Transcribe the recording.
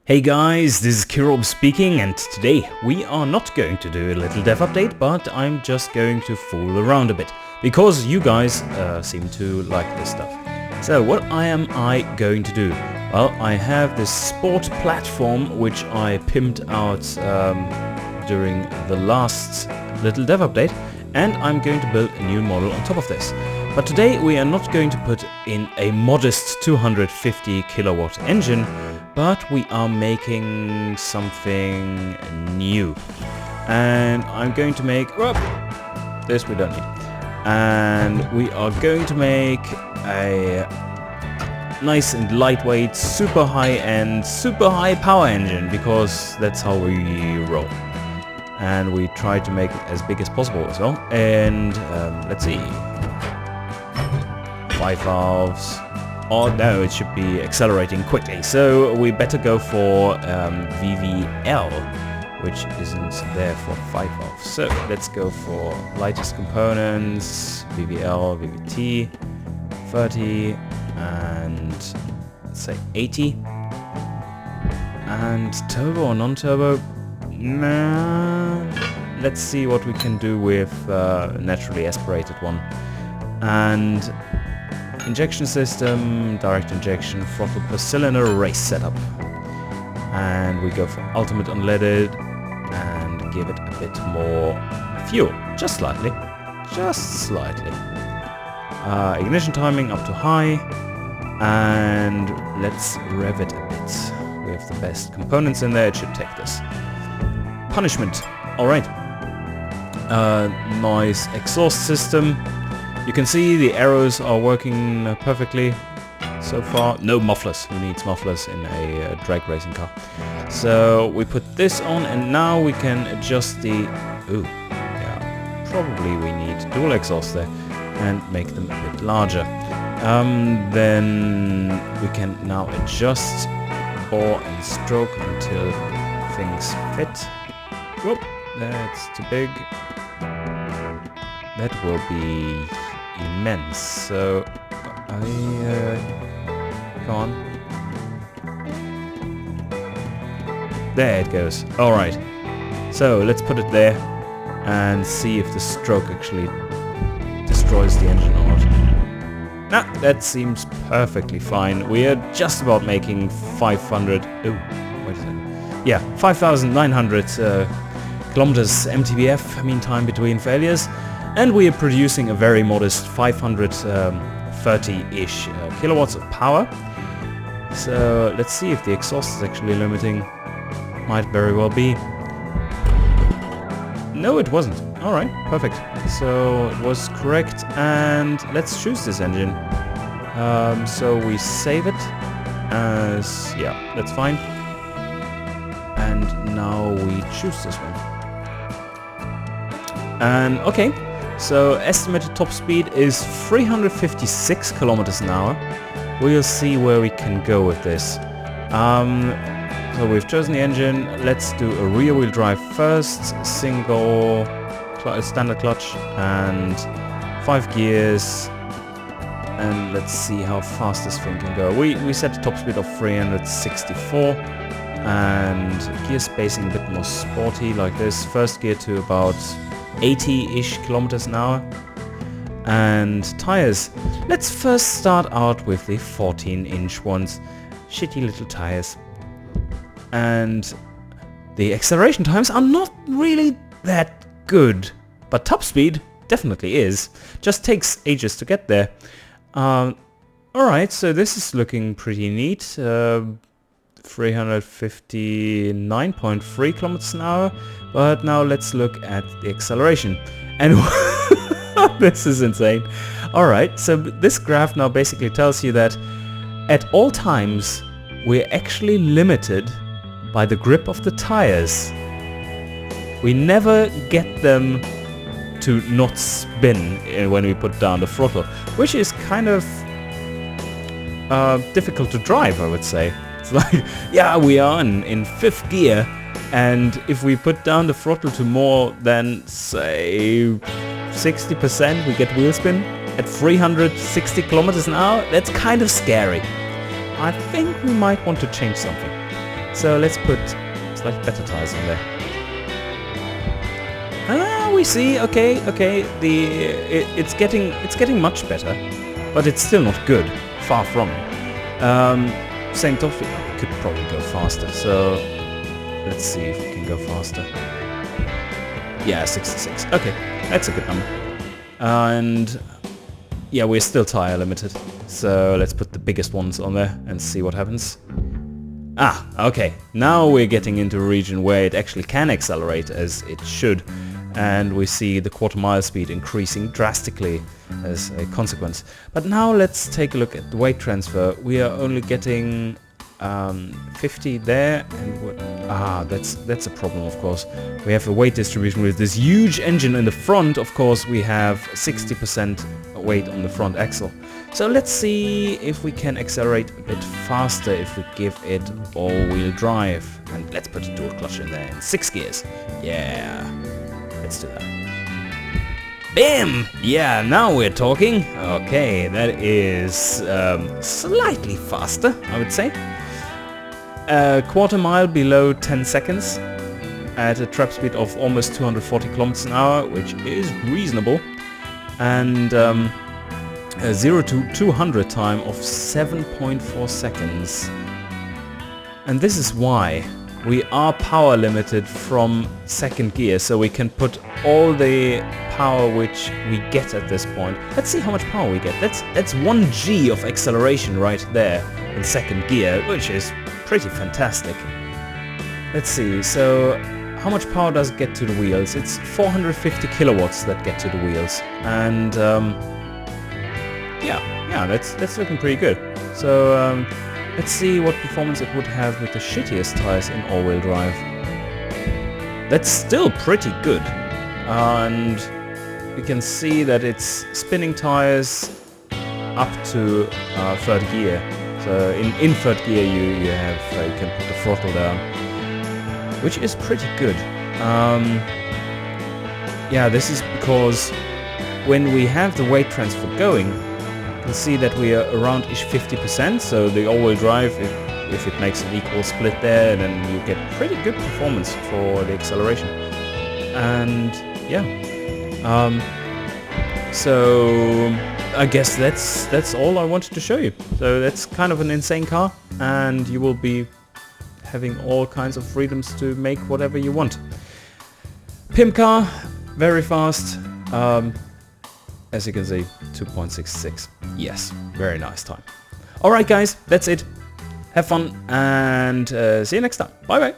Hey guys, this is Kirob speaking, and today we are not going to do a little dev update, but I'm just going to fool around a bit, because you guys seem to like this stuff. So what am I going to do? Well, I have this sport platform which I pimped out during the last little dev update, and I'm going to build a new model on top of this. But today we are not going to put in a modest 250 kilowatt engine, but we are making something new. And I'm going to make... this we don't need. And we are going to make a nice and lightweight, super high-end, super high power engine, because that's how we roll. And we try to make it as big as possible as well. And let's see. 5 valves. Oh no, it should be accelerating quickly. So we better go for VVL, which isn't there for 5 valves. So let's go for lightest components, VVL, VVT, 30, and let's say 80. And turbo or non-turbo? Nah. Let's see what we can do with naturally aspirated one. And injection system, direct injection, throttle per cylinder, race setup. And we go for ultimate unleaded and give it a bit more fuel, just slightly. Just slightly. Ignition timing up to high, and let's rev it a bit. We have the best components in there, it should take this. Punishment, alright. Nice exhaust system. You can see the arrows are working perfectly so far. No mufflers. Who needs mufflers in a drag racing car? So we put this on, and now we can adjust the... Ooh, yeah. Probably we need dual exhaust there and make them a bit larger. Then we can now adjust bore and stroke until things fit. Whoop, that's too big. That will be immense, so come on. There it goes. Alright, so let's put it there and see if the stroke actually destroys the engine or not. Nah, that seems perfectly fine. We are just about making 500... Oh, wait a second. Yeah, 5,900 kilometers MTBF, mean time between failures. And we are producing a very modest 530-ish kilowatts of power. So let's see if the exhaust is actually limiting. Might very well be. No, it wasn't. Alright, perfect. So it was correct, and let's choose this engine. So we save it as... yeah, that's fine. And now we choose this one. And okay. So estimated top speed is 356 kilometers an hour. We'll see where we can go with this. So we've chosen the engine. Let's do a rear-wheel drive first. Single standard clutch and 5 gears. And let's see how fast this thing can go. We set the top speed of 364. And gear spacing a bit more sporty like this. First gear to about 80-ish kilometers an hour. And tires. Let's first start out with the 14-inch ones. Shitty little tires. And the acceleration times are not really that good. But top speed definitely is. Just takes ages to get there. Alright, so this is looking pretty neat. 359.3 kilometers an hour. But now let's look at the acceleration. And this is insane. Alright, so this graph now basically tells you that at all times we're actually limited by the grip of the tires. We never get them to not spin when we put down the throttle, which is kind of difficult to drive, I would say. It's like, yeah, we are in 5th gear, and if we put down the throttle to more than, say, 60%, we get wheel spin at 360 kilometers an hour. That's kind of scary. I think we might want to change something. So let's put slightly better tires on there. Ah, we see. Okay, it's getting much better, but it's still not good. Far from it. Same topic. We could probably go faster. So let's see if we can go faster. Yeah, 66. Okay, that's a good number. And yeah, we're still tire limited. So let's put the biggest ones on there and see what happens. Ah, okay. Now we're getting into a region where it actually can accelerate as it should. And we see the quarter-mile speed increasing drastically as a consequence. But now let's take a look at the weight transfer. We are only getting 50 there, and that's a problem, of course. We have a weight distribution with this huge engine in the front. Of course, we have 60% weight on the front axle. So let's see if we can accelerate a bit faster if we give it all-wheel drive. And let's put a dual clutch in there in 6 gears. Yeah, let's do that. Bam! Yeah, now we're talking. Okay, that is slightly faster, I would say. A quarter mile below 10 seconds at a trap speed of almost 240 kilometers an hour, which is reasonable. And a 0 to 200 time of 7.4 seconds. And this is why we are power limited from second gear, so we can put all the power which we get at this point. Let's see how much power we get. That's 1 G of acceleration right there in second gear, which is pretty fantastic. Let's see, so how much power does it get to the wheels? It's 450 kilowatts that get to the wheels, and yeah, that's looking pretty good. So let's see what performance it would have with the shittiest tires in all-wheel drive. That's still pretty good, and we can see that it's spinning tires up to third gear. So in third gear you can put the throttle down, which is pretty good. Yeah, this is because when we have the weight transfer going, you can see that we are around 50%. So the all-wheel drive, if it makes an equal split there, then you get pretty good performance for the acceleration. And yeah, so I guess that's all I wanted to show you. So that's kind of an insane car, and you will be having all kinds of freedoms to make whatever you want. Pimp car, very fast. As you can see, 2.66. Yes, very nice time. Alright guys, that's it. Have fun and see you next time. Bye bye.